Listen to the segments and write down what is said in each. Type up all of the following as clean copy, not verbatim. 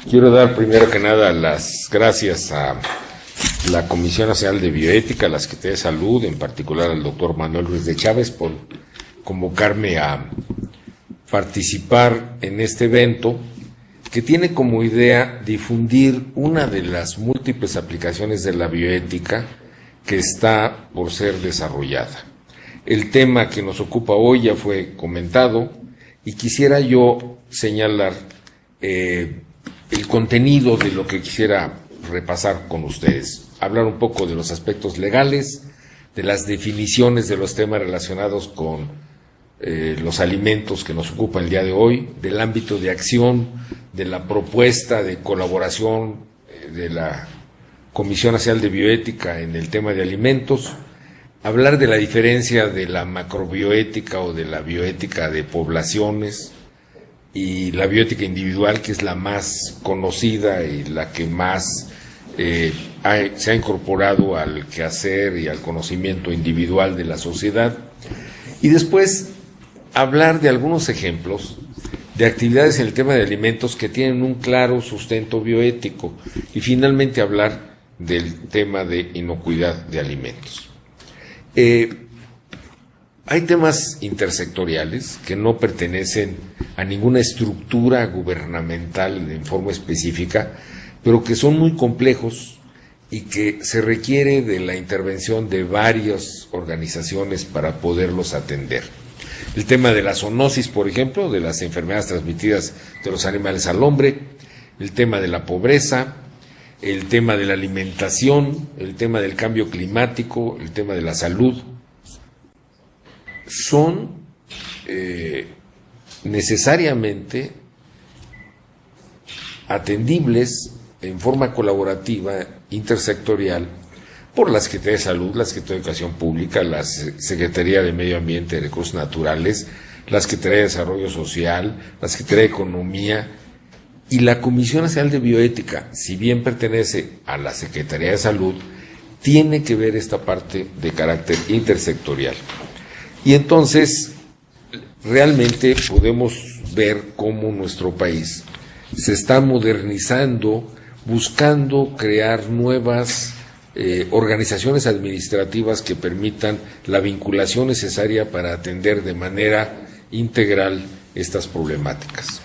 Quiero dar primero que nada las gracias a la Comisión Nacional de Bioética, a la Secretaría de Salud, en particular al doctor Manuel Ruiz de Chávez, por convocarme a participar en este evento que tiene como idea difundir una de las múltiples aplicaciones de la bioética que está por ser desarrollada. El tema que nos ocupa hoy ya fue comentado y quisiera yo señalar el contenido de lo que quisiera repasar con ustedes. Hablar un poco de los aspectos legales, de las definiciones de los temas relacionados con los alimentos que nos ocupa el día de hoy, del ámbito de acción, de la propuesta de colaboración de la Comisión Nacional de Bioética en el tema de alimentos, hablar de la diferencia de la macrobioética o de la bioética de poblaciones y la bioética individual, que es la más conocida y la que más se ha incorporado al quehacer y al conocimiento individual de la sociedad. Y después hablar de algunos ejemplos de actividades en el tema de alimentos que tienen un claro sustento bioético y finalmente hablar del tema de inocuidad de alimentos. Hay temas intersectoriales que no pertenecen a ninguna estructura gubernamental en forma específica, pero que son muy complejos y que se requiere de la intervención de varias organizaciones para poderlos atender. El tema de la zoonosis, por ejemplo, de las enfermedades transmitidas de los animales al hombre, el tema de la pobreza, el tema de la alimentación, el tema del cambio climático, el tema de la salud, son necesariamente atendibles en forma colaborativa, intersectorial, por la Secretaría de Salud, la Secretaría de Educación Pública, la Secretaría de Medio Ambiente y Recursos Naturales, la Secretaría de Desarrollo Social, la Secretaría de Economía y la Comisión Nacional de Bioética, si bien pertenece a la Secretaría de Salud, tiene que ver esta parte de carácter intersectorial. Y entonces, realmente podemos ver cómo nuestro país se está modernizando, buscando crear nuevas organizaciones administrativas que permitan la vinculación necesaria para atender de manera integral estas problemáticas.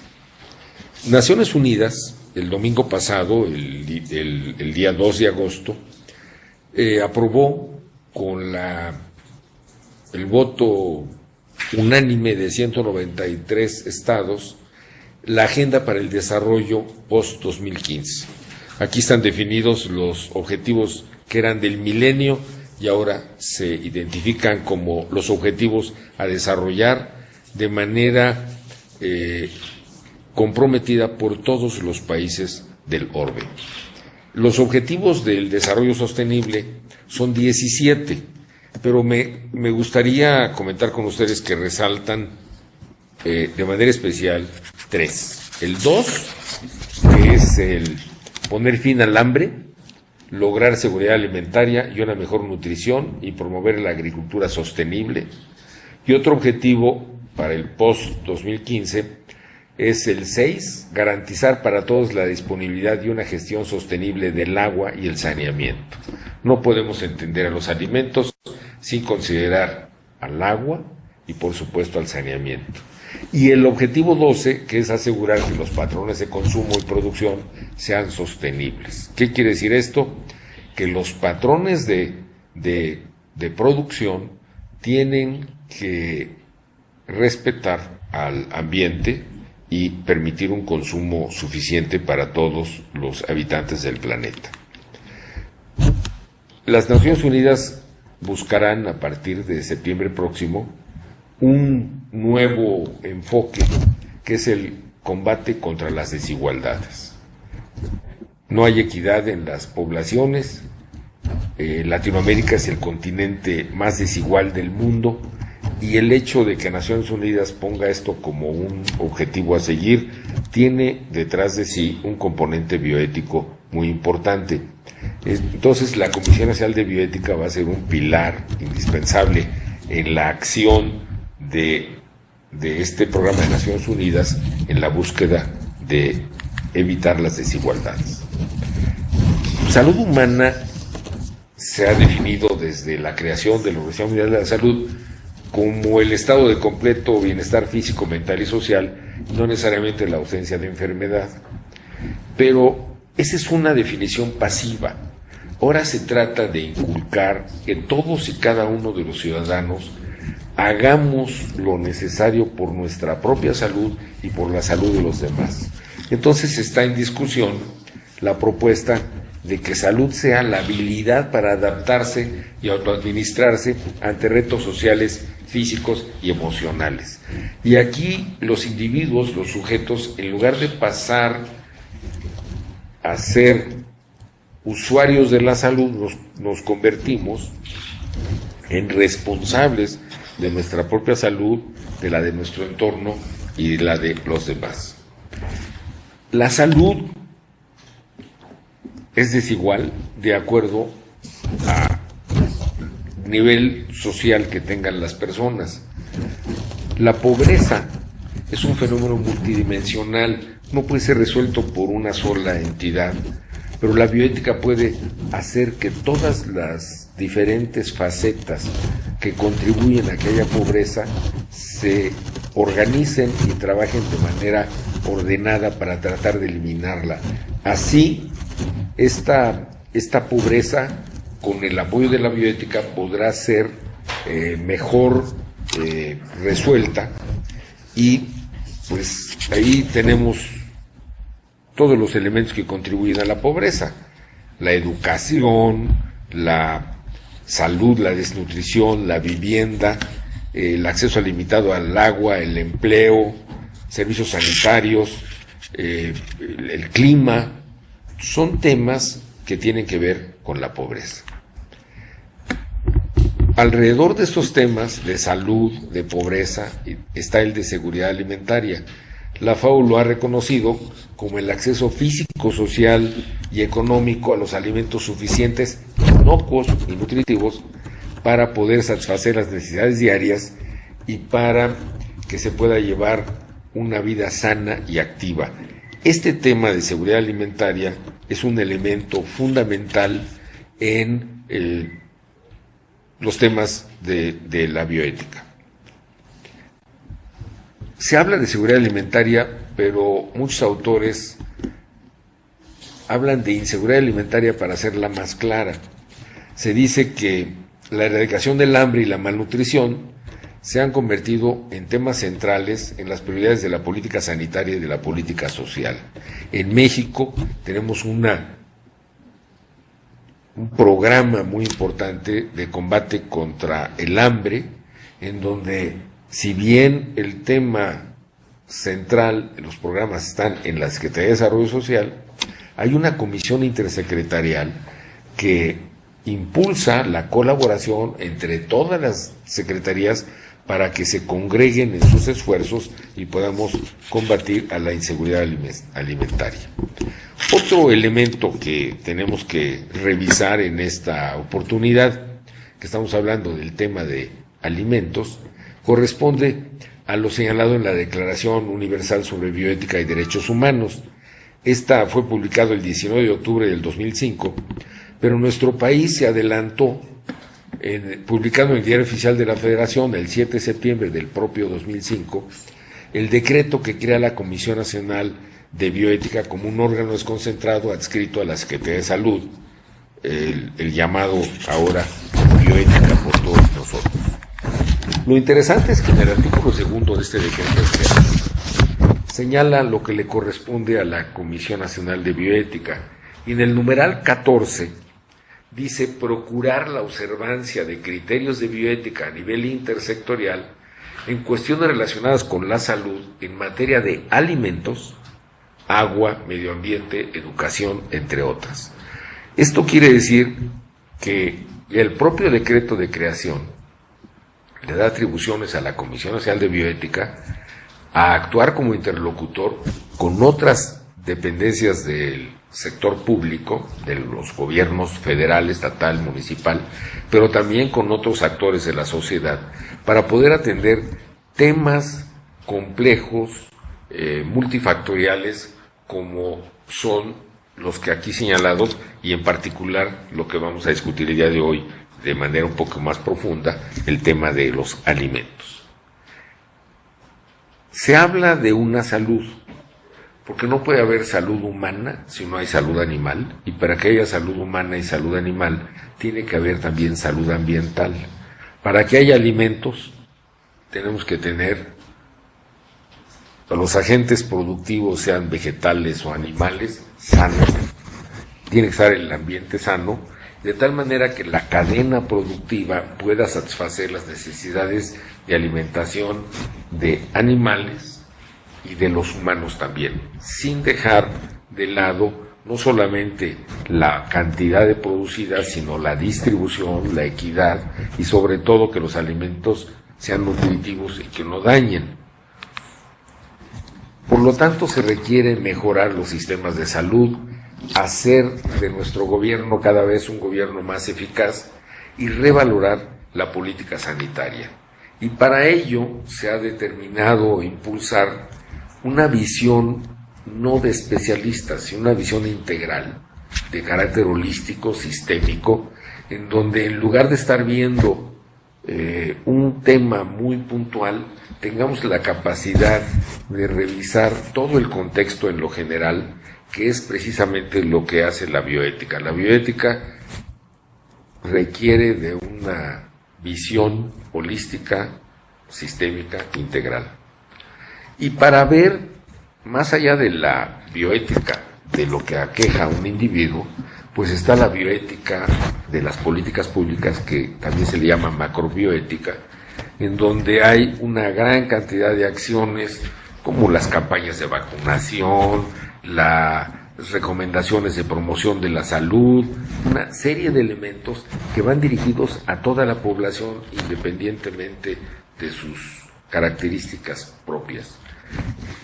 Naciones Unidas, el domingo pasado, el día 2 de agosto, aprobó con el voto unánime de 193 estados la Agenda para el Desarrollo post-2015. Aquí están definidos los objetivos que eran del milenio y ahora se identifican como los objetivos a desarrollar de manera comprometida por todos los países del orbe. Los objetivos del desarrollo sostenible son 17, pero me gustaría comentar con ustedes que resaltan de manera especial 3. El 2, que es el poner fin al hambre, lograr seguridad alimentaria y una mejor nutrición y promover la agricultura sostenible. Y otro objetivo para el post-2015 es el 6, garantizar para todos la disponibilidad y una gestión sostenible del agua y el saneamiento. No podemos entender a los alimentos sin considerar al agua y, por supuesto, al saneamiento. Y el objetivo 12, que es asegurar que los patrones de consumo y producción sean sostenibles. ¿Qué quiere decir esto? Que los patrones de producción tienen que respetar al ambiente y permitir un consumo suficiente para todos los habitantes del planeta. Las Naciones Unidas buscarán a partir de septiembre próximo un nuevo enfoque que es el combate contra las desigualdades. No hay equidad en las poblaciones, Latinoamérica es el continente más desigual del mundo y el hecho de que Naciones Unidas ponga esto como un objetivo a seguir tiene detrás de sí un componente bioético muy importante. Entonces la Comisión Nacional de Bioética va a ser un pilar indispensable en la acción de este programa de Naciones Unidas en la búsqueda de evitar las desigualdades. Salud humana se ha definido desde la creación de la Organización Mundial de la Salud como el estado de completo bienestar físico, mental y social, no necesariamente la ausencia de enfermedad. Pero esa es una definición pasiva. Ahora se trata de inculcar que todos y cada uno de los ciudadanos hagamos lo necesario por nuestra propia salud y por la salud de los demás. Entonces está en discusión la propuesta de que salud sea la habilidad para adaptarse y autoadministrarse ante retos sociales, físicos y emocionales. Y aquí los individuos, los sujetos, en lugar de pasar a ser usuarios de la salud, nos convertimos en responsables de nuestra propia salud, de la de nuestro entorno y de la de los demás. La salud es desigual de acuerdo a nivel social que tengan las personas. La pobreza es un fenómeno multidimensional, no puede ser resuelto por una sola entidad, pero la bioética puede hacer que todas las diferentes facetas que contribuyen a que haya pobreza se organicen y trabajen de manera ordenada para tratar de eliminarla. Así, esta pobreza, con el apoyo de la bioética, podrá ser mejor resuelta, y pues ahí tenemos todos los elementos que contribuyen a la pobreza: la educación, la salud, la desnutrición, la vivienda, el acceso limitado al agua, el empleo, servicios sanitarios, el clima. Son temas que tienen que ver con la pobreza. Alrededor de estos temas de salud, de pobreza, está el de seguridad alimentaria. La FAO lo ha reconocido como el acceso físico, social y económico a los alimentos suficientes, inocuos y nutritivos para poder satisfacer las necesidades diarias y para que se pueda llevar una vida sana y activa. Este tema de seguridad alimentaria es un elemento fundamental en los temas de la bioética. Se habla de seguridad alimentaria, pero muchos autores hablan de inseguridad alimentaria para hacerla más clara. Se dice que la erradicación del hambre y la malnutrición se han convertido en temas centrales en las prioridades de la política sanitaria y de la política social. En México tenemos un programa muy importante de combate contra el hambre, en donde, si bien el tema central de los programas están en la Secretaría de Desarrollo Social, hay una comisión intersecretarial que impulsa la colaboración entre todas las secretarías para que se congreguen en sus esfuerzos y podamos combatir a la inseguridad alimentaria. Otro elemento que tenemos que revisar en esta oportunidad, que estamos hablando del tema de alimentos, corresponde a lo señalado en la Declaración Universal sobre Bioética y Derechos Humanos. Esta fue publicada el 19 de octubre del 2005, pero nuestro país se adelantó publicando en el Diario Oficial de la Federación el 7 de septiembre del propio 2005 el decreto que crea la Comisión Nacional de Bioética como un órgano desconcentrado adscrito a la Secretaría de Salud, el llamado ahora Bioética por todos nosotros. Lo interesante es que en el artículo 2 de este decreto señala lo que le corresponde a la Comisión Nacional de Bioética, y en el numeral 14 dice: procurar la observancia de criterios de bioética a nivel intersectorial en cuestiones relacionadas con la salud en materia de alimentos, agua, medio ambiente, educación, entre otras. Esto quiere decir que el propio decreto de creación le da atribuciones a la Comisión Nacional de Bioética a actuar como interlocutor con otras dependencias del sector público, de los gobiernos federal, estatal, municipal, pero también con otros actores de la sociedad, para poder atender temas complejos, multifactoriales, como son los que aquí señalados, y en particular lo que vamos a discutir el día de hoy de manera un poco más profunda, el tema de los alimentos. Se habla de una salud, porque no puede haber salud humana si no hay salud animal, y para que haya salud humana y salud animal, tiene que haber también salud ambiental. Para que haya alimentos, tenemos que tener los agentes productivos, sean vegetales o animales, sanos. Tiene que estar el ambiente sano, de tal manera que la cadena productiva pueda satisfacer las necesidades de alimentación de animales y de los humanos también, sin dejar de lado no solamente la cantidad de producida, sino la distribución, la equidad y sobre todo que los alimentos sean nutritivos y que no dañen. Por lo tanto, se requiere mejorar los sistemas de salud, hacer de nuestro gobierno cada vez un gobierno más eficaz y revalorar la política sanitaria. Y para ello se ha determinado impulsar una visión no de especialistas, sino una visión integral, de carácter holístico, sistémico, en donde en lugar de estar viendo un tema muy puntual, tengamos la capacidad de revisar todo el contexto en lo general, que es precisamente lo que hace la bioética. La bioética requiere de una visión holística, sistémica, integral. Y para ver más allá de la bioética, de lo que aqueja a un individuo, pues está la bioética de las políticas públicas, que también se le llama macrobioética, en donde hay una gran cantidad de acciones como las campañas de vacunación, las recomendaciones de promoción de la salud, una serie de elementos que van dirigidos a toda la población independientemente de sus características propias.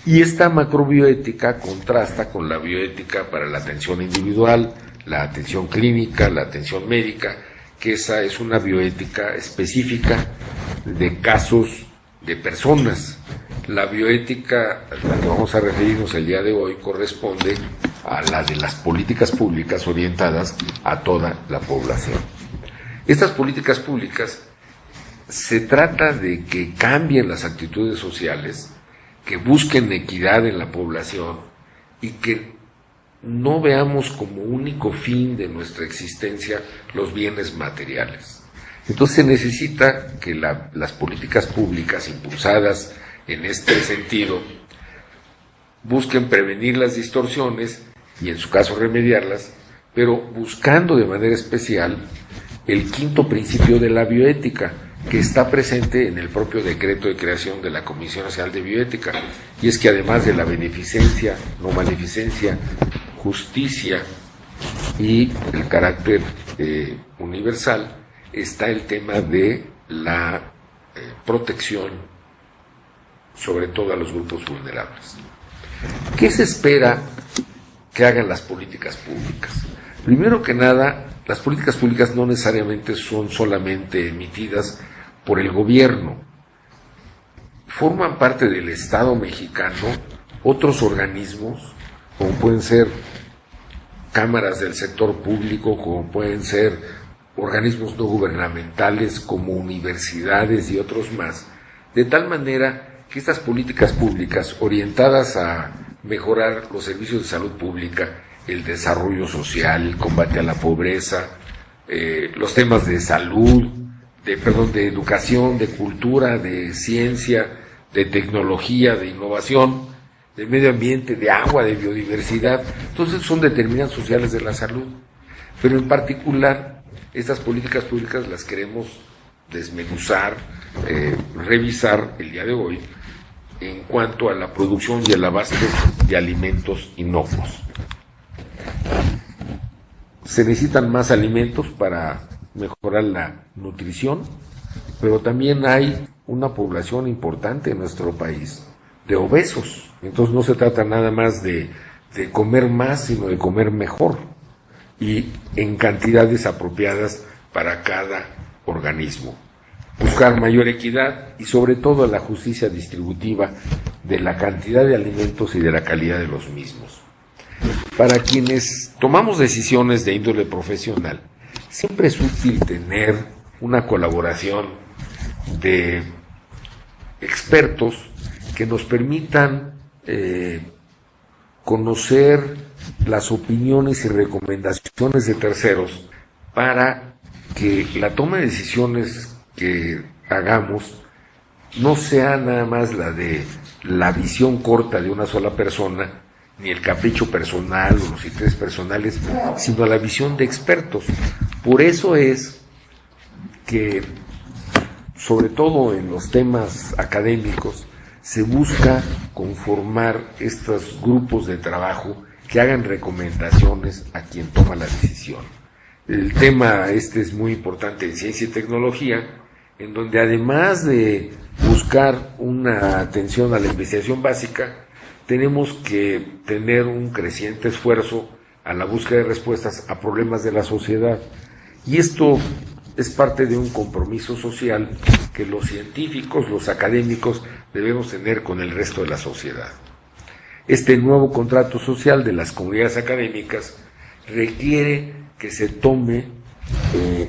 Y esta macrobioética contrasta con la bioética para la atención individual, la atención clínica, la atención médica, que esa es una bioética específica de casos de personas. La bioética a la que vamos a referirnos el día de hoy corresponde a la de las políticas públicas orientadas a toda la población. Estas políticas públicas se trata de que cambien las actitudes sociales, que busquen equidad en la población y que no veamos como único fin de nuestra existencia los bienes materiales. Entonces se necesita que las políticas públicas impulsadas en este sentido busquen prevenir las distorsiones y en su caso remediarlas, pero buscando de manera especial el quinto principio de la bioética, que está presente en el propio decreto de creación de la Comisión Nacional de Bioética, y es que además de la beneficencia, no maleficencia, justicia y el carácter universal, está el tema de la protección, sobre todo a los grupos vulnerables. ¿Qué se espera que hagan las políticas públicas? Primero que nada, las políticas públicas no necesariamente son solamente emitidas por el gobierno. Forman parte del Estado mexicano otros organismos, como pueden ser cámaras del sector público, como pueden ser organismos no gubernamentales como universidades y otros más, de tal manera que estas políticas públicas orientadas a mejorar los servicios de salud pública, el desarrollo social, el combate a la pobreza, los temas de salud, de educación, de cultura, de ciencia, de tecnología, de innovación, de medio ambiente, de agua, de biodiversidad. Entonces son determinantes sociales de la salud. Pero en particular, estas políticas públicas las queremos desmenuzar, revisar el día de hoy en cuanto a la producción y el abasto de alimentos inocuos. Se necesitan más alimentos para mejorar la nutrición, pero también hay una población importante en nuestro país de obesos. Entonces no se trata nada más de comer más, sino de comer mejor y en cantidades apropiadas para cada organismo. Buscar mayor equidad y sobre todo la justicia distributiva de la cantidad de alimentos y de la calidad de los mismos. Para quienes tomamos decisiones de índole profesional, siempre es útil tener una colaboración de expertos que nos permitan conocer las opiniones y recomendaciones de terceros para que la toma de decisiones que hagamos no sea nada más la de la visión corta de una sola persona, ni el capricho personal o los intereses personales, sino la visión de expertos. Por eso es que, sobre todo en los temas académicos, se busca conformar estos grupos de trabajo que hagan recomendaciones a quien toma la decisión. El tema es muy importante en ciencia y tecnología, en donde además de buscar una atención a la investigación básica, tenemos que tener un creciente esfuerzo a la búsqueda de respuestas a problemas de la sociedad. Y esto es parte de un compromiso social que los científicos, los académicos, debemos tener con el resto de la sociedad. Este nuevo contrato social de las comunidades académicas requiere que se tome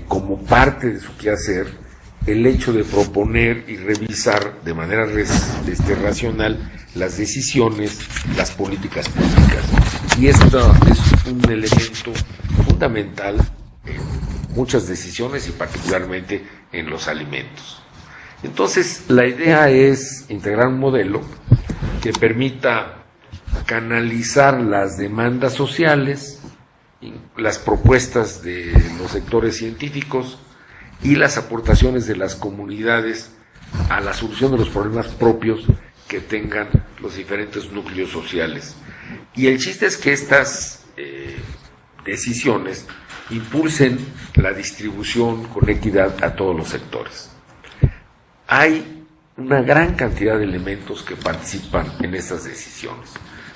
como parte de su quehacer el hecho de proponer y revisar de manera racional las decisiones, las políticas públicas. Y esto es un elemento fundamental en muchas decisiones y particularmente en los alimentos. Entonces, la idea es integrar un modelo que permita canalizar las demandas sociales, las propuestas de los sectores científicos y las aportaciones de las comunidades a la solución de los problemas propios que tengan los diferentes núcleos sociales. Y el chiste es que estas decisiones impulsen la distribución con equidad a todos los sectores. Hay una gran cantidad de elementos que participan en estas decisiones.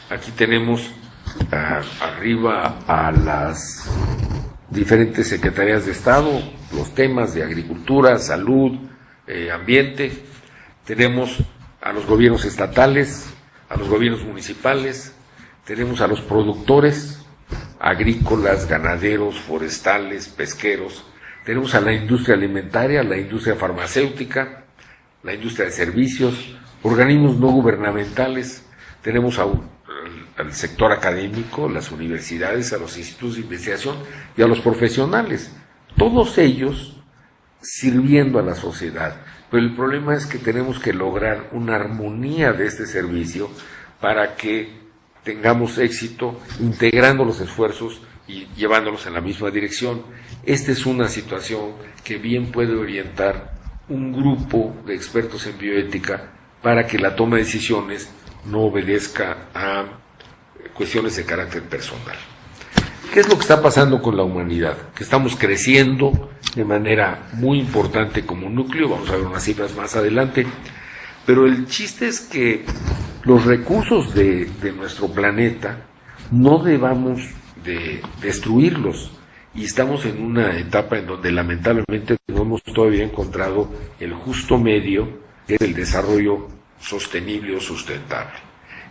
Aquí tenemos arriba a las diferentes secretarías de Estado, los temas de agricultura, salud, ambiente. Tenemos a los gobiernos estatales, a los gobiernos municipales, tenemos a los productores agrícolas, ganaderos, forestales, pesqueros, tenemos a la industria alimentaria, la industria farmacéutica, la industria de servicios, organismos no gubernamentales, tenemos al sector académico, las universidades, a los institutos de investigación y a los profesionales, todos ellos sirviendo a la sociedad. Pero el problema es que tenemos que lograr una armonía de este servicio para que tengamos éxito integrando los esfuerzos y llevándolos en la misma dirección. Esta es una situación que bien puede orientar un grupo de expertos en bioética para que la toma de decisiones no obedezca a cuestiones de carácter personal. ¿Qué es lo que está pasando con la humanidad? Que estamos creciendo de manera muy importante como núcleo, vamos a ver unas cifras más adelante, pero el chiste es que los recursos de nuestro planeta no debamos de destruirlos, y estamos en una etapa en donde lamentablemente no hemos todavía encontrado el justo medio, que es el desarrollo sostenible o sustentable.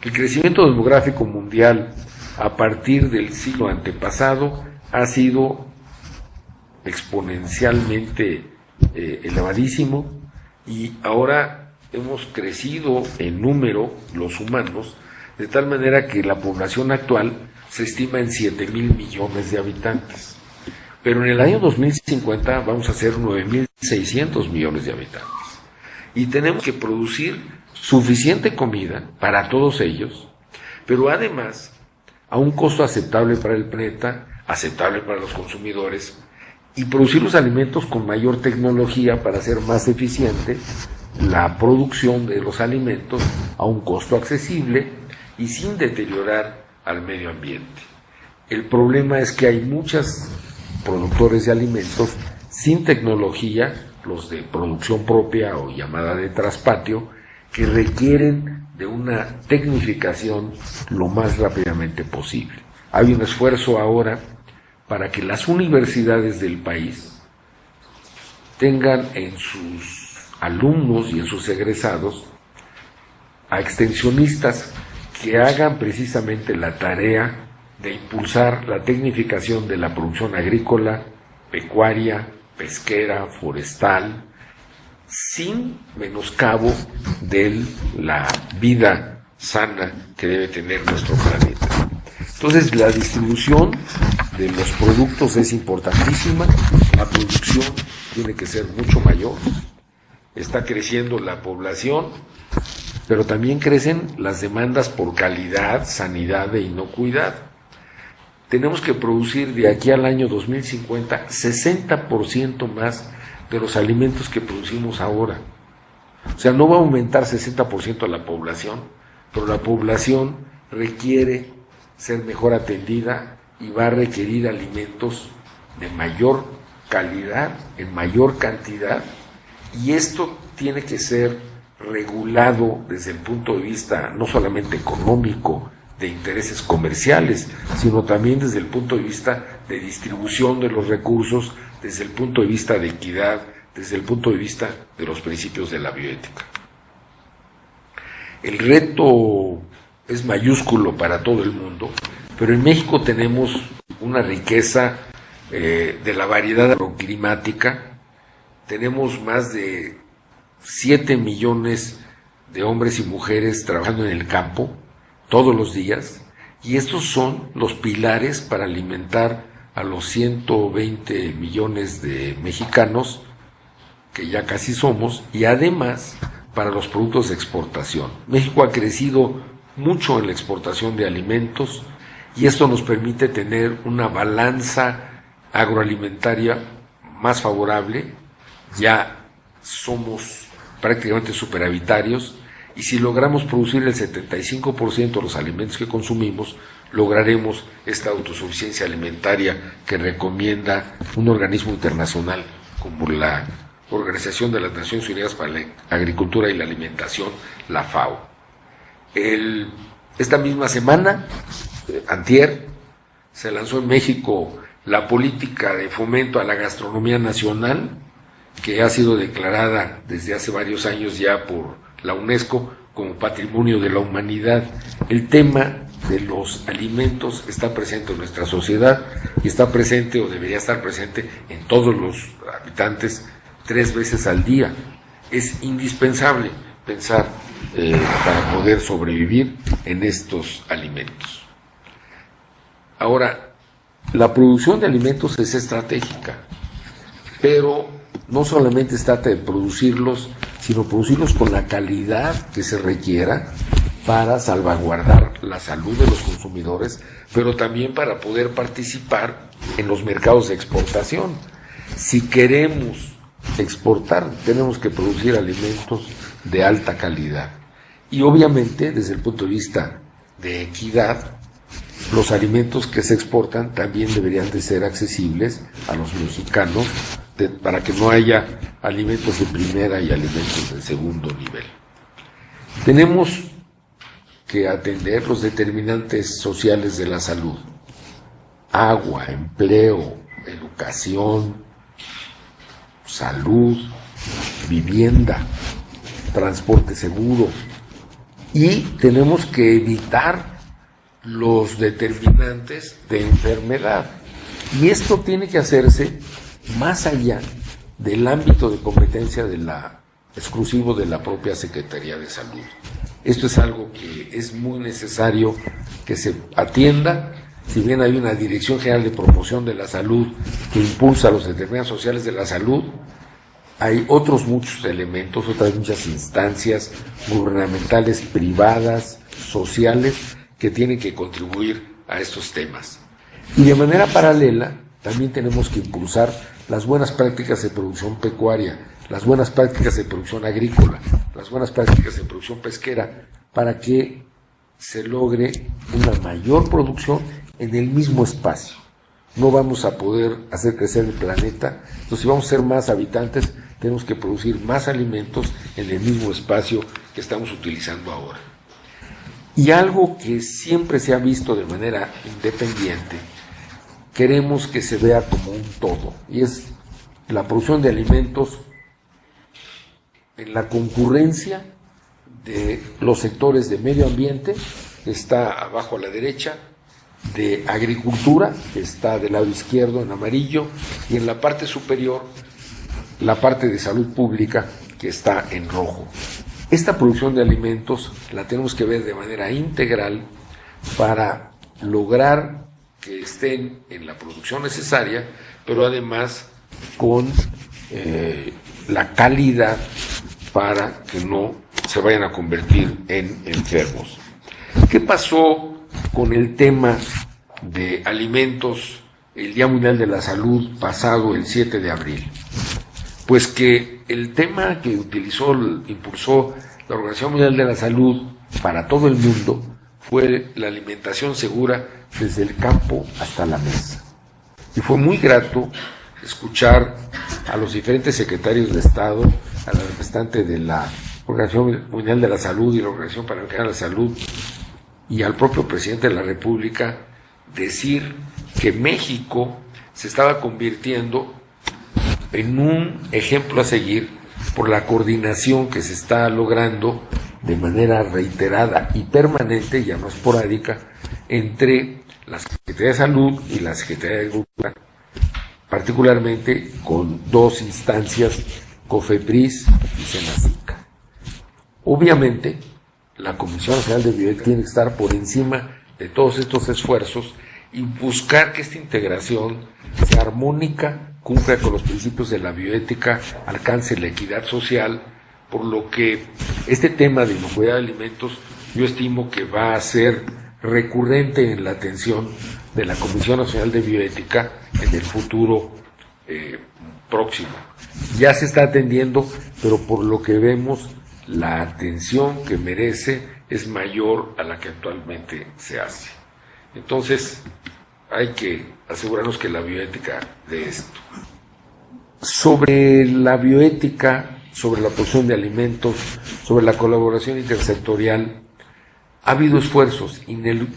El crecimiento demográfico mundial a partir del siglo antepasado ha sido exponencialmente elevadísimo, y ahora hemos crecido en número los humanos de tal manera que la población actual se estima en 7,000 millones de habitantes, pero en el año 2050 vamos a ser 9,600 millones de habitantes, y tenemos que producir suficiente comida para todos ellos, pero además a un costo aceptable para el planeta, aceptable para los consumidores, y producir los alimentos con mayor tecnología para hacer más eficiente la producción de los alimentos a un costo accesible y sin deteriorar al medio ambiente. El problema es que hay muchos productores de alimentos sin tecnología, los de producción propia o llamada de traspatio, que requieren de una tecnificación lo más rápidamente posible. Hay un esfuerzo ahora para que las universidades del país tengan en sus alumnos y en sus egresados a extensionistas que hagan precisamente la tarea de impulsar la tecnificación de la producción agrícola, pecuaria, pesquera, forestal, sin menoscabo de la vida sana que debe tener nuestro planeta. Entonces, la distribución de los productos es importantísima, la producción tiene que ser mucho mayor, está creciendo la población, pero también crecen las demandas por calidad, sanidad e inocuidad. Tenemos que producir de aquí al año 2050 60% más de los alimentos que producimos ahora. O sea, no va a aumentar 60% la población, pero la población requiere ser mejor atendida y va a requerir alimentos de mayor calidad, en mayor cantidad, y esto tiene que ser regulado desde el punto de vista no solamente económico, de intereses comerciales, sino también desde el punto de vista de distribución de los recursos, desde el punto de vista de equidad, desde el punto de vista de los principios de la bioética. El reto es mayúsculo para todo el mundo, pero en México tenemos una riqueza de la variedad agroclimática. Tenemos más de 7 millones de hombres y mujeres trabajando en el campo todos los días, y estos son los pilares para alimentar a los 120 millones de mexicanos que ya casi somos, y además para los productos de exportación. México ha crecido mucho en la exportación de alimentos y esto nos permite tener una balanza agroalimentaria más favorable. Ya somos prácticamente superavitarios, y si logramos producir el 75% de los alimentos que consumimos, lograremos esta autosuficiencia alimentaria que recomienda un organismo internacional como la Organización de las Naciones Unidas para la Agricultura y la Alimentación, la FAO. Esta misma semana, antier, se lanzó en México la política de fomento a la gastronomía nacional, que ha sido declarada desde hace varios años ya por la UNESCO como Patrimonio de la Humanidad. El tema de los alimentos está presente en nuestra sociedad y está presente, o debería estar presente, en todos los habitantes 3 veces al día. Es indispensable pensar para poder sobrevivir en estos alimentos. Ahora, la producción de alimentos es estratégica, pero no solamente se trata de producirlos, sino producirlos con la calidad que se requiera para salvaguardar la salud de los consumidores, pero también para poder participar en los mercados de exportación. Si queremos exportar, tenemos que producir alimentos de alta calidad. Y obviamente, desde el punto de vista de equidad, los alimentos que se exportan también deberían de ser accesibles a los mexicanos, para que no haya alimentos de primera y alimentos de segundo nivel. Tenemos que atender los determinantes sociales de la salud: agua, empleo, educación, salud, vivienda, transporte seguro, y tenemos que evitar los determinantes de enfermedad. Y esto tiene que hacerse más allá del ámbito de competencia exclusivo de la propia Secretaría de Salud. Esto es algo que es muy necesario que se atienda. Si bien hay una Dirección General de Promoción de la Salud que impulsa los determinantes sociales de la salud, hay otros muchos elementos, otras muchas instancias gubernamentales, privadas, sociales, que tienen que contribuir a estos temas. Y de manera paralela, también tenemos que impulsar las buenas prácticas de producción pecuaria, las buenas prácticas de producción agrícola, las buenas prácticas de producción pesquera, para que se logre una mayor producción en el mismo espacio. No vamos a poder hacer crecer el planeta, entonces si vamos a ser más habitantes, tenemos que producir más alimentos en el mismo espacio que estamos utilizando ahora. Y algo que siempre se ha visto de manera independiente, queremos que se vea como un todo, y es la producción de alimentos en la concurrencia de los sectores de medio ambiente, que está abajo a la derecha, de agricultura, que está del lado izquierdo en amarillo, y en la parte superior la parte de salud pública, que está en rojo. Esta producción de alimentos la tenemos que ver de manera integral para lograr que estén en la producción necesaria, pero además con la calidad para que no se vayan a convertir en enfermos. ¿Qué pasó con el tema de alimentos el Día Mundial de la Salud pasado el 7 de abril? Pues que el tema que impulsó la Organización Mundial de la Salud para todo el mundo fue la alimentación segura desde el campo hasta la mesa. Y fue muy grato escuchar a los diferentes secretarios de Estado, a la representante de la Organización Mundial de la Salud y la Organización Panamericana de la Salud, y al propio presidente de la República decir que México se estaba convirtiendo en un ejemplo a seguir por la coordinación que se está logrando de manera reiterada y permanente, ya no esporádica, entre la Secretaría de Salud y la Secretaría de Agricultura, particularmente con dos instancias, COFEPRIS y SENACICA. Obviamente, la Comisión Nacional de Bioética tiene que estar por encima de todos estos esfuerzos y buscar que esta integración sea armónica, cumpla con los principios de la bioética, alcance la equidad social, por lo que este tema de inocuidad de alimentos yo estimo que va a ser recurrente en la atención de la Comisión Nacional de Bioética en el futuro próximo. Ya se está atendiendo, pero por lo que vemos, la atención que merece es mayor a la que actualmente se hace. Entonces, hay que asegurarnos que la bioética de esto. Sobre la bioética, sobre la producción de alimentos, sobre la colaboración intersectorial, ha habido esfuerzos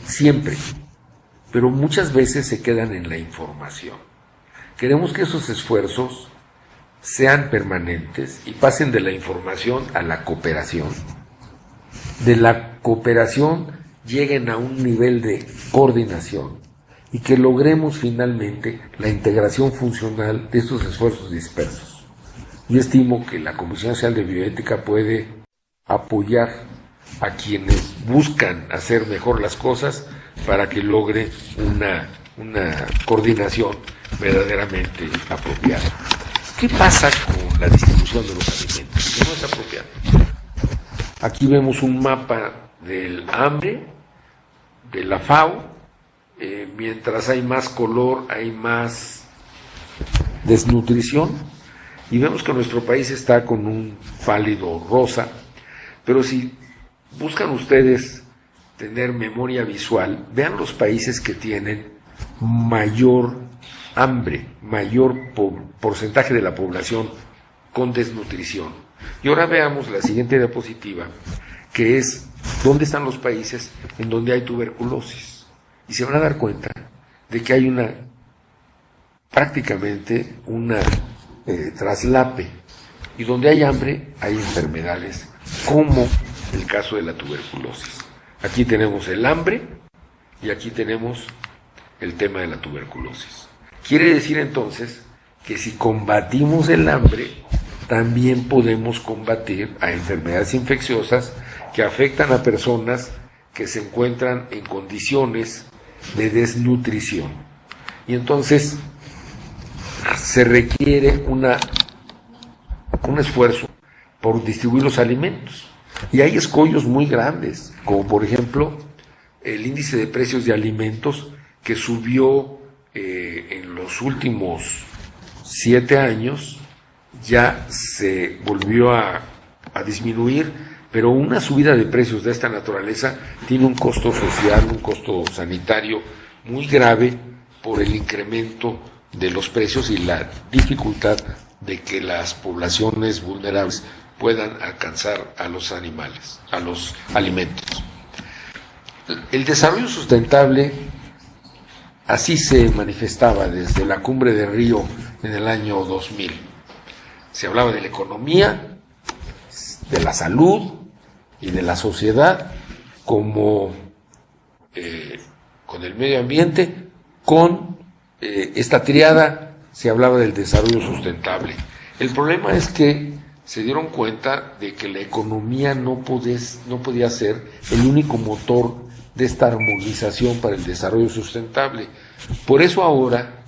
siempre, pero muchas veces se quedan en la información. Queremos que esos esfuerzos sean permanentes y pasen de la información a la cooperación. De la cooperación lleguen a un nivel de coordinación y que logremos finalmente la integración funcional de estos esfuerzos dispersos. Yo estimo que la Comisión Nacional de Bioética puede apoyar a quienes buscan hacer mejor las cosas para que logre una coordinación verdaderamente apropiada. ¿Qué pasa con la distribución de los alimentos? Que no es apropiada. Aquí vemos un mapa del hambre, de la FAO. Mientras hay más color, hay más desnutrición. Y vemos que nuestro país está con un pálido rosa. Pero si buscan ustedes tener memoria visual, vean los países que tienen mayor hambre, mayor porcentaje de la población con desnutrición. Y ahora veamos la siguiente diapositiva, que es dónde están los países en donde hay tuberculosis. Y se van a dar cuenta de que hay prácticamente una traslape. Y donde hay hambre, hay enfermedades, como el caso de la tuberculosis. Aquí tenemos el hambre y aquí tenemos el tema de la tuberculosis. Quiere decir entonces que si combatimos el hambre, también podemos combatir a enfermedades infecciosas que afectan a personas que se encuentran en condiciones de desnutrición. Y entonces se requiere un esfuerzo por distribuir los alimentos. Y hay escollos muy grandes, como por ejemplo el índice de precios de alimentos, que subió en los últimos 7 años, ya se volvió a disminuir, pero una subida de precios de esta naturaleza tiene un costo social, un costo sanitario muy grave por el incremento de los precios y la dificultad de que las poblaciones vulnerables puedan alcanzar a los animales, a los alimentos. El desarrollo sustentable así se manifestaba desde la Cumbre de Río en el año 2000. Se hablaba de la economía, de la salud y de la sociedad como con el medio ambiente, con esta triada. Se hablaba del desarrollo sustentable. El problema es que se dieron cuenta de que la economía no podía ser el único motor de esta armonización para el desarrollo sustentable. Por eso ahora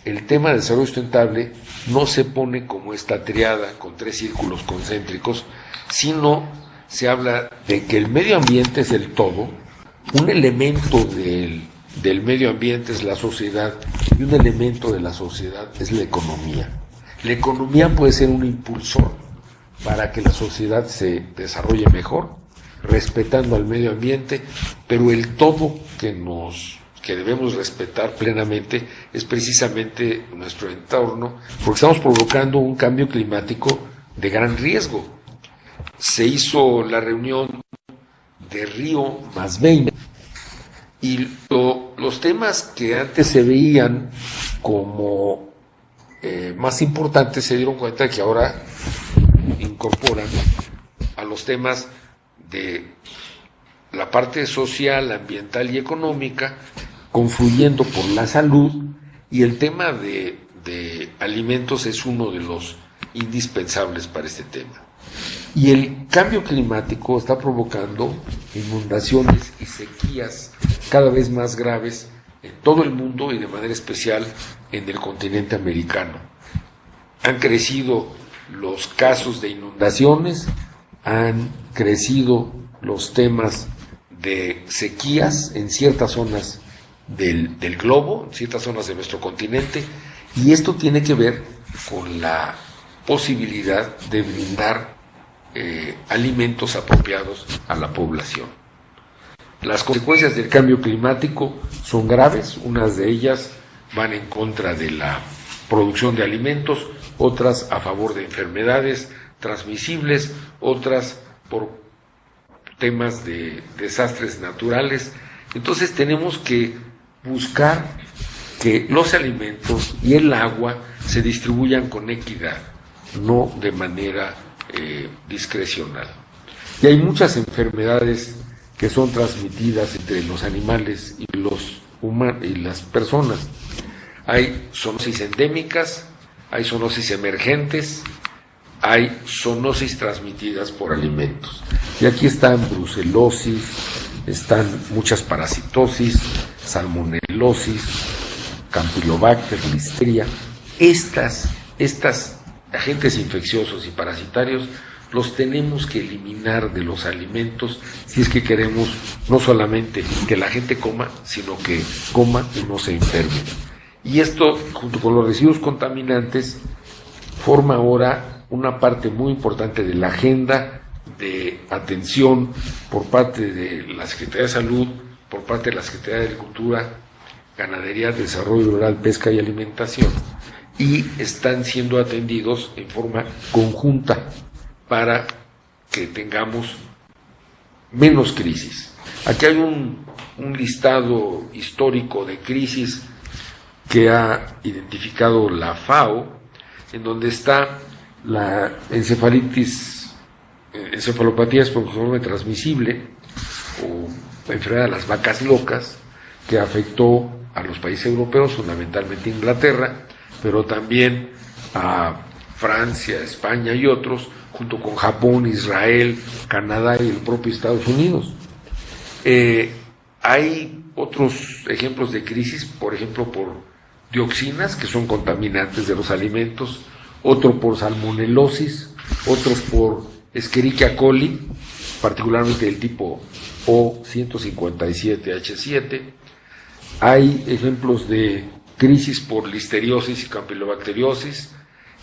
el tema del desarrollo sustentable no se pone como esta triada con 3 círculos concéntricos, sino se habla de que el medio ambiente es el todo, un elemento del medio ambiente es la sociedad y un elemento de la sociedad es la economía. La economía puede ser un impulsor para que la sociedad se desarrolle mejor, respetando al medio ambiente, pero el todo que debemos respetar plenamente es precisamente nuestro entorno, porque estamos provocando un cambio climático de gran riesgo. Se hizo la reunión de Río +20 y los temas que antes se veían como más importantes se dieron cuenta de que ahora incorporan a los temas de la parte social, ambiental y económica, confluyendo por la salud, y el tema de alimentos es uno de los indispensables para este tema. Y el cambio climático está provocando inundaciones y sequías cada vez más graves en todo el mundo y de manera especial en el continente americano. Han crecido los casos de inundaciones, han crecido los temas de sequías en ciertas zonas del globo, en ciertas zonas de nuestro continente, y esto tiene que ver con la posibilidad de brindar alimentos apropiados a la población. Las consecuencias del cambio climático son graves, unas de ellas van en contra de la producción de alimentos, otras a favor de enfermedades transmisibles, otras por temas de desastres naturales. Entonces tenemos que buscar que los alimentos y el agua se distribuyan con equidad, no de manera discrecional. Y hay muchas enfermedades que son transmitidas entre los animales y los humanos y las personas. Hay zoonosis endémicas, hay zoonosis emergentes, hay zoonosis transmitidas por alimentos. Y aquí están brucelosis, están muchas parasitosis, salmonelosis, campylobacter, listeria. Estas agentes infecciosos y parasitarios los tenemos que eliminar de los alimentos si es que queremos no solamente que la gente coma, sino que coma y no se enferme. Y esto, junto con los residuos contaminantes, forma ahora una parte muy importante de la agenda de atención por parte de la Secretaría de Salud, por parte de la Secretaría de Agricultura, Ganadería, Desarrollo Rural, Pesca y Alimentación, y están siendo atendidos en forma conjunta para que tengamos menos crisis. Aquí hay un listado histórico de crisis que ha identificado la FAO, en donde está la encefalopatía espongiforme transmisible o la enfermedad de las vacas locas, que afectó a los países europeos, fundamentalmente Inglaterra, pero también a Francia, España y otros, junto con Japón, Israel, Canadá y el propio Estados Unidos. Hay otros ejemplos de crisis, por ejemplo, por dioxinas, que son contaminantes de los alimentos, otro por salmonelosis, otros por Escherichia coli, particularmente del tipo O157H7. Hay ejemplos de crisis por listeriosis y campylobacteriosis,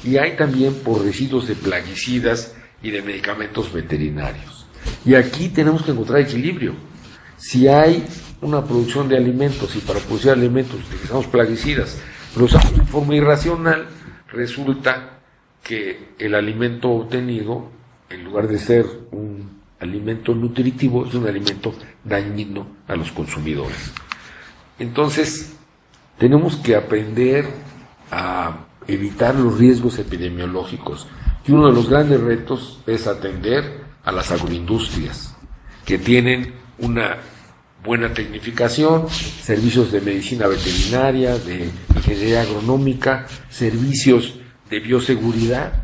y hay también por residuos de plaguicidas y de medicamentos veterinarios. Y aquí tenemos que encontrar equilibrio. Si hay una producción de alimentos y para producir alimentos utilizamos plaguicidas, pero usamos de forma irracional, resulta que el alimento obtenido, en lugar de ser un alimento nutritivo, es un alimento dañino a los consumidores. Entonces, tenemos que aprender a evitar los riesgos epidemiológicos. Y uno de los grandes retos es atender a las agroindustrias, que tienen una buena tecnificación, servicios de medicina veterinaria, de ingeniería agronómica, servicios de bioseguridad,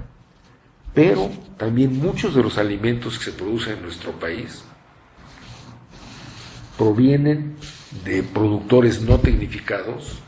pero también muchos de los alimentos que se producen en nuestro país provienen de productores no tecnificados,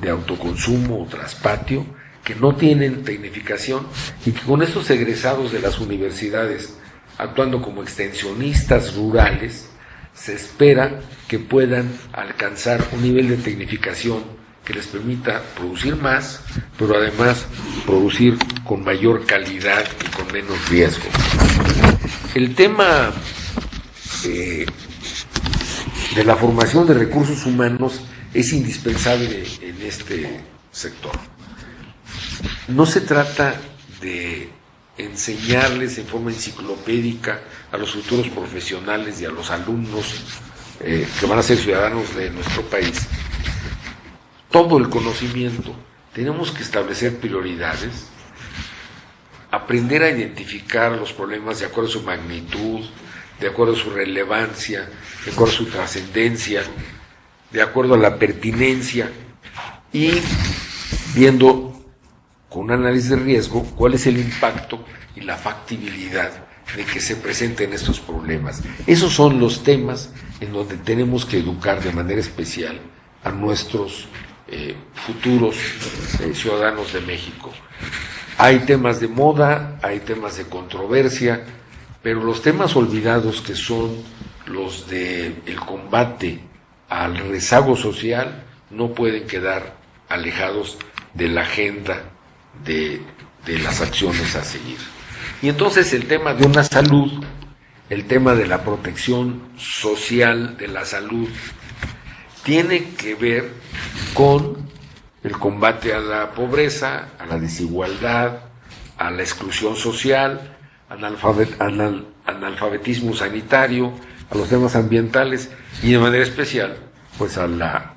de autoconsumo o traspatio, que no tienen tecnificación y que con estos egresados de las universidades, actuando como extensionistas rurales, se espera que puedan alcanzar un nivel de tecnificación que les permita producir más, pero además producir con mayor calidad y con menos riesgo. El tema de la formación de recursos humanos es indispensable en este sector. No se trata de enseñarles en forma enciclopédica a los futuros profesionales y a los alumnos que van a ser ciudadanos de nuestro país todo el conocimiento. Tenemos que establecer prioridades, aprender a identificar los problemas de acuerdo a su magnitud, de acuerdo a su relevancia, de acuerdo a su trascendencia, de acuerdo a la pertinencia, y viendo con un análisis de riesgo cuál es el impacto y la factibilidad de que se presenten estos problemas. Esos son los temas en donde tenemos que educar de manera especial a nuestros futuros ciudadanos de México. Hay temas de moda, hay temas de controversia, pero los temas olvidados, que son los del combate al rezago social, no pueden quedar alejados de la agenda de las acciones a seguir. Y entonces el tema de una salud, el tema de la protección social de la salud, tiene que ver con el combate a la pobreza, a la desigualdad, a la exclusión social, analfabetismo sanitario, a los temas ambientales y de manera especial pues a la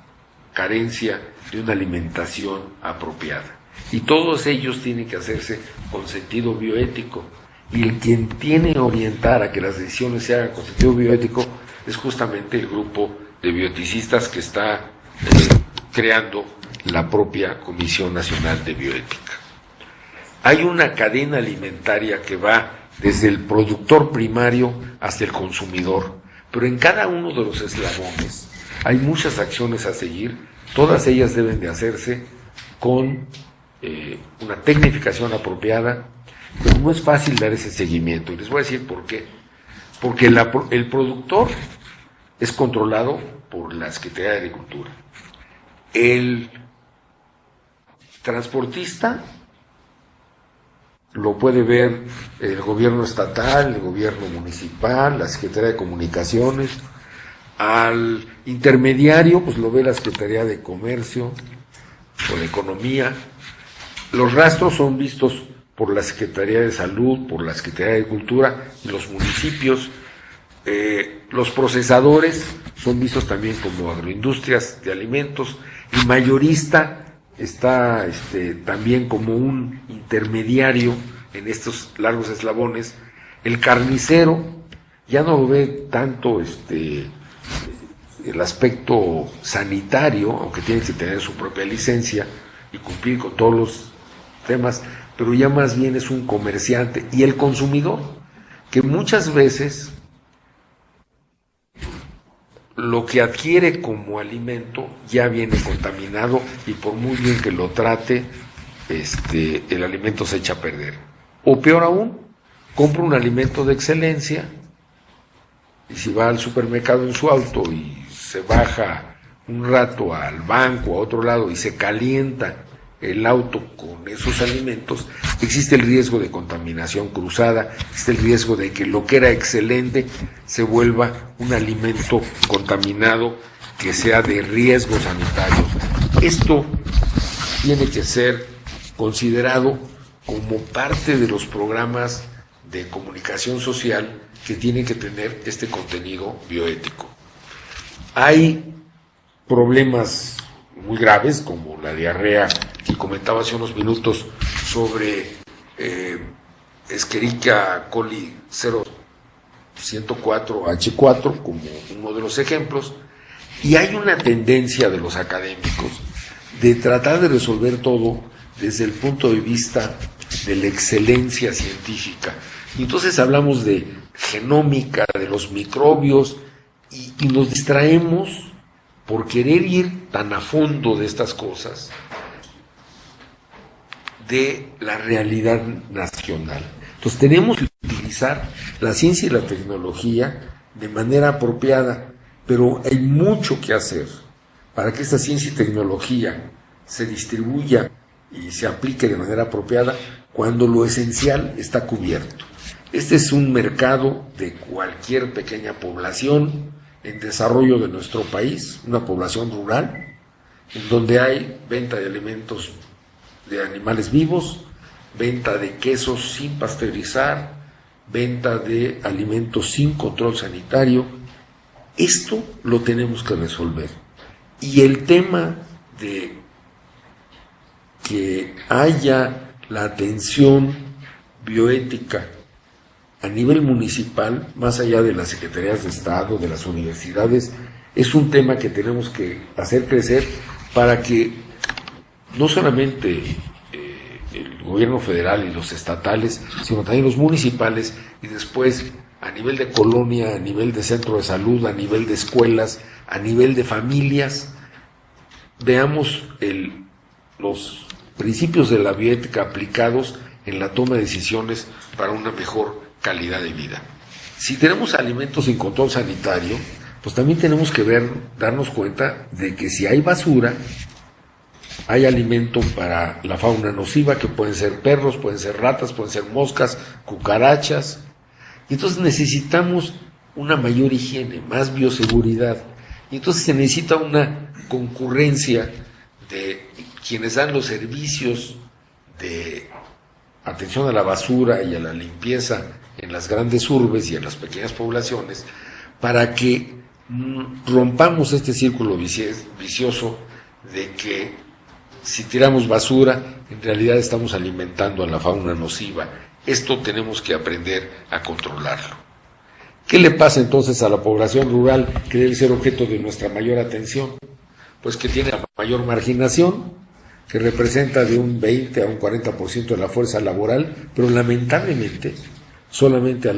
carencia de una alimentación apropiada. Y todos ellos tienen que hacerse con sentido bioético, y el quien tiene que orientar a que las decisiones se hagan con sentido bioético es justamente el grupo de bioeticistas que está creando la propia Comisión Nacional de Bioética. Hay una cadena alimentaria que va desde el productor primario hasta el consumidor, pero en cada uno de los eslabones hay muchas acciones a seguir. Todas ellas deben de hacerse con una tecnificación apropiada, pero no es fácil dar ese seguimiento, y les voy a decir por qué. Porque el productor es controlado por la Secretaría de Agricultura. El transportista lo puede ver el gobierno estatal, el gobierno municipal, la Secretaría de Comunicaciones. Al intermediario pues lo ve la Secretaría de Comercio o de Economía. Los rastros son vistos por la Secretaría de Salud, por la Secretaría de Agricultura y los municipios. Los procesadores son vistos también como agroindustrias de alimentos. El mayorista está también como un intermediario en estos largos eslabones. El carnicero ya no lo ve tanto el aspecto sanitario, aunque tiene que tener su propia licencia y cumplir con todos los temas, pero ya más bien es un comerciante. Y el consumidor, que muchas veces lo que adquiere como alimento ya viene contaminado, y por muy bien que lo trate, el alimento se echa a perder. O peor aún, compra un alimento de excelencia, y si va al supermercado en su auto y se baja un rato al banco, a otro lado, y se calienta el auto con esos alimentos, existe el riesgo de contaminación cruzada, existe el riesgo de que lo que era excelente se vuelva un alimento contaminado que sea de riesgo sanitario. Esto tiene que ser considerado como parte de los programas de comunicación social que tienen que tener este contenido bioético. Hay problemas muy graves como la diarrea que comentaba hace unos minutos sobre Escherichia coli 0104H4 como uno de los ejemplos, Y hay una tendencia de los académicos de tratar de resolver todo desde el punto de vista de la excelencia científica. Y entonces hablamos de genómica, de los microbios, y nos distraemos por querer ir tan a fondo de estas cosas, de la realidad nacional. Entonces tenemos que utilizar la ciencia y la tecnología de manera apropiada, pero hay mucho que hacer para que esta ciencia y tecnología se distribuya y se aplique de manera apropiada cuando lo esencial está cubierto. Este es un mercado de cualquier pequeña población en desarrollo de nuestro país, una población rural, en donde hay venta de alimentos de animales vivos, venta de quesos sin pasteurizar, venta de alimentos sin control sanitario. Esto lo tenemos que resolver. Y el tema de que haya la atención bioética a nivel municipal, más allá de las secretarías de Estado, de las universidades, es un tema que tenemos que hacer crecer para que no solamente el gobierno federal y los estatales, sino también los municipales, y después a nivel de colonia, a nivel de centro de salud, a nivel de escuelas, a nivel de familias, veamos los principios de la bioética aplicados en la toma de decisiones para una mejor calidad de vida. Si tenemos alimentos sin control sanitario, pues también tenemos que darnos cuenta de que si hay basura, hay alimento para la fauna nociva, que pueden ser perros, pueden ser ratas, pueden ser moscas, cucarachas. Y entonces necesitamos una mayor higiene, más bioseguridad. Y entonces se necesita una concurrencia de quienes dan los servicios de atención a la basura y a la limpieza en las grandes urbes y en las pequeñas poblaciones, para que rompamos este círculo vicioso de que si tiramos basura, en realidad estamos alimentando a la fauna nociva. Esto tenemos que aprender a controlarlo. ¿Qué le pasa entonces a la población rural que debe ser objeto de nuestra mayor atención? Pues que tiene la mayor marginación, que representa de un 20 a un 40% de la fuerza laboral, pero lamentablemente solamente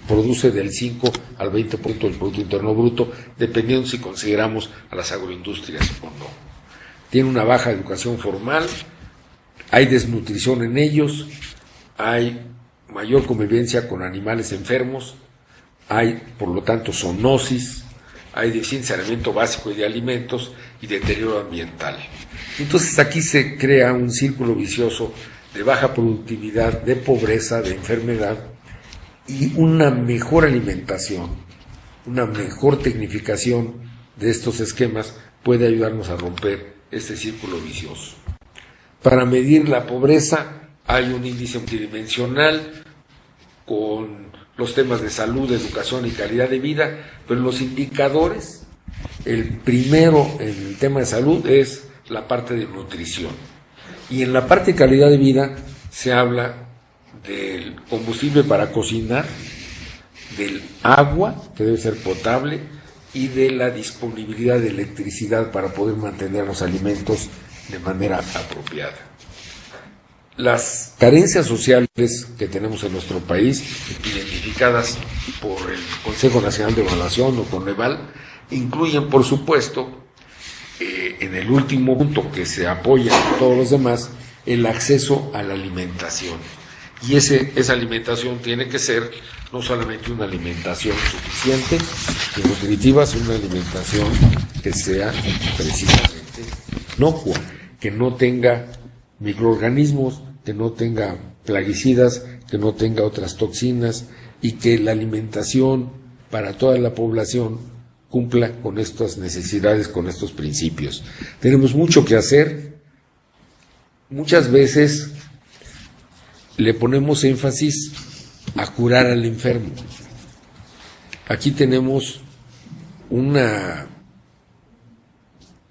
produce del 5 al 20% del Producto Interno Bruto, dependiendo si consideramos a las agroindustrias o no. Tiene una baja educación formal, hay desnutrición en ellos, hay mayor convivencia con animales enfermos, hay por lo tanto zoonosis, hay deficiencia de alimento básico y de alimentos y deterioro ambiental. Entonces aquí se crea un círculo vicioso de baja productividad, de pobreza, de enfermedad, y una mejor alimentación, una mejor tecnificación de estos esquemas puede ayudarnos a romper este círculo vicioso. Para medir la pobreza hay un índice multidimensional con los temas de salud, educación y calidad de vida, pero los indicadores, el primero en el tema de salud es la parte de nutrición. Y en la parte de calidad de vida se habla del combustible para cocinar, del agua, que debe ser potable, y de la disponibilidad de electricidad para poder mantener los alimentos de manera apropiada. Las carencias sociales que tenemos en nuestro país, identificadas por el Consejo Nacional de Evaluación o Coneval, incluyen, por supuesto, en el último punto que se apoya en todos los demás, el acceso a la alimentación. Y esa alimentación tiene que ser no solamente una alimentación suficiente y nutritiva, sino una alimentación que sea precisamente inocua, que no tenga microorganismos, que no tenga plaguicidas, que no tenga otras toxinas, y que la alimentación para toda la población cumpla con estas necesidades, con estos principios. Tenemos mucho que hacer. Muchas veces le ponemos énfasis a curar al enfermo. Aquí tenemos una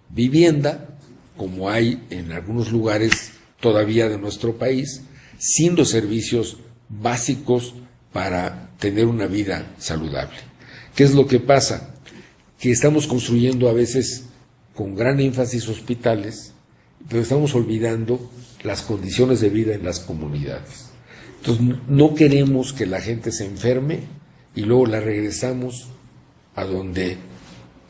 vivienda, como hay en algunos lugares todavía de nuestro país, sin los servicios básicos para tener una vida saludable. ¿Qué es lo que pasa? que estamos construyendo a veces con gran énfasis hospitales, pero estamos olvidando las condiciones de vida en las comunidades. Entonces, no queremos que la gente se enferme y luego la regresamos a donde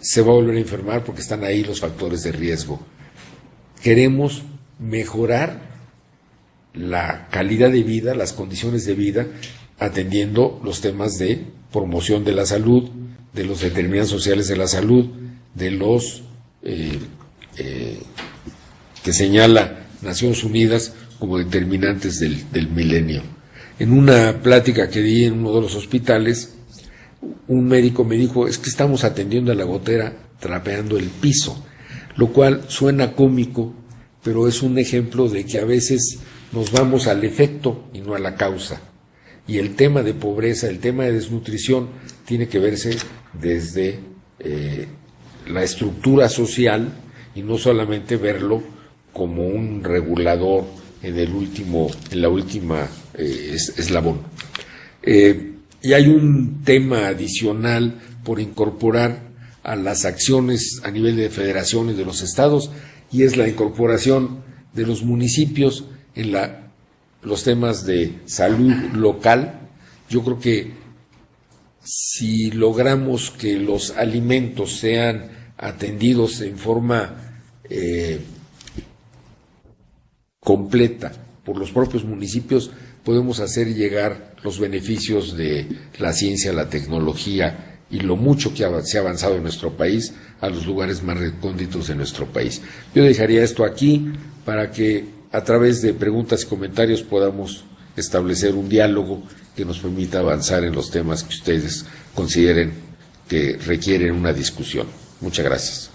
se va a volver a enfermar porque están ahí los factores de riesgo. Queremos mejorar la calidad de vida, las condiciones de vida, atendiendo los temas de promoción de la salud, de los determinantes sociales de la salud, de los que señala Naciones Unidas como determinantes del milenio. En una plática que di en uno de los hospitales, un médico me dijo, es que estamos atendiendo a la gotera trapeando el piso, lo cual suena cómico, pero es un ejemplo de que a veces nos vamos al efecto y no a la causa. Y el tema de pobreza, el tema de desnutrición, tiene que verse desde la estructura social y no solamente verlo como un regulador en la última eslabón. Y hay un tema adicional por incorporar a las acciones a nivel de federaciones de los estados, y es la incorporación de los municipios en los temas de salud local. Yo creo que si logramos que los alimentos sean atendidos en forma completa por los propios municipios, podemos hacer llegar los beneficios de la ciencia, la tecnología y lo mucho que se ha avanzado en nuestro país a los lugares más recónditos de nuestro país. Yo dejaría esto aquí para que a través de preguntas y comentarios podamos establecer un diálogo que nos permita avanzar en los temas que ustedes consideren que requieren una discusión. Muchas gracias.